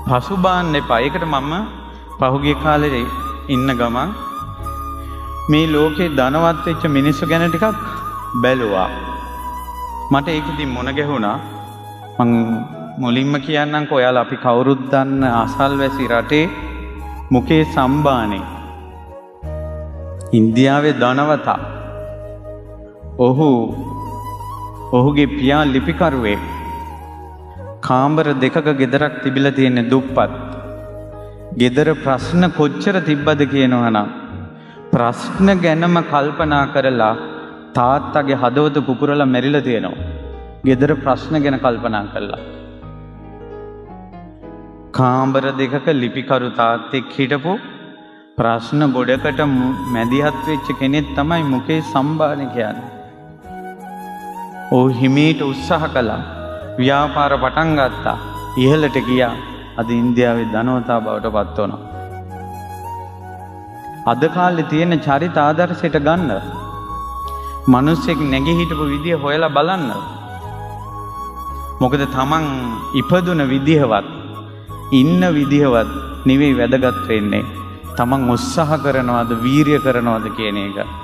පසුබාන්න එපා. ඒකට මම පහුගිය කාලේ ඉන්න ගමන් මේ ලෝකේ ධනවත් වෙච්ච මිනිස්සු ගැන ටිකක් බැලුවා. මට ඒකෙදි මොන ගැහුණා. මං මුලින්ම කියන්නම්කෝ ඔයාලා අපි කවුරුත් දන්න අසල්වැසි රටේ මුකේෂ් අම්බානි ඉන්දියාවේ ධනවතා. ඔහුගේ පියා ලිපිකරුවෙක්. කාමර දෙකක ගෙදරක් තිබිලා තියෙන දුප්පත්. ගෙදර ප්‍රශ්න කොච්චර තිබ්බද කියනවනම් ප්‍රශ්න ගැනම කල්පනා කරලා තාත්තගේ හදවත පුපුරලා මැරිලා තියෙනවා. ගෙදර ප්‍රශ්න ගැන කල්පනා කළා. කාමර දෙකක ලිපිකරු තාත්තෙක් හිටපු ප්‍රශ්න ගොඩකට මැදිහත් වෙච්ච කෙනෙක් තමයි මුකේෂ් අම්බානි කියන්නේ. හිමීට උත්සාහ කළා. ව්‍යාපාර පටන් ගත්තා. ඉහළට ගියා. අද ඉන්දියාවේ ධනවතා බවට පත් වුණා. අද කාලේ තියෙන චරිත ආදර්ශයට ගන්න. මිනිස්සෙක් නැගී හිටපු විදිය හොයලා බලන්න. මොකද තමන් ඉපදුන විදිහවත් ඉන්න විදිහවත් නෙවෙයි වැදගත් වෙන්නේ. තමන් උත්සාහ කරනවද වීරිය කරනවද කියන එක.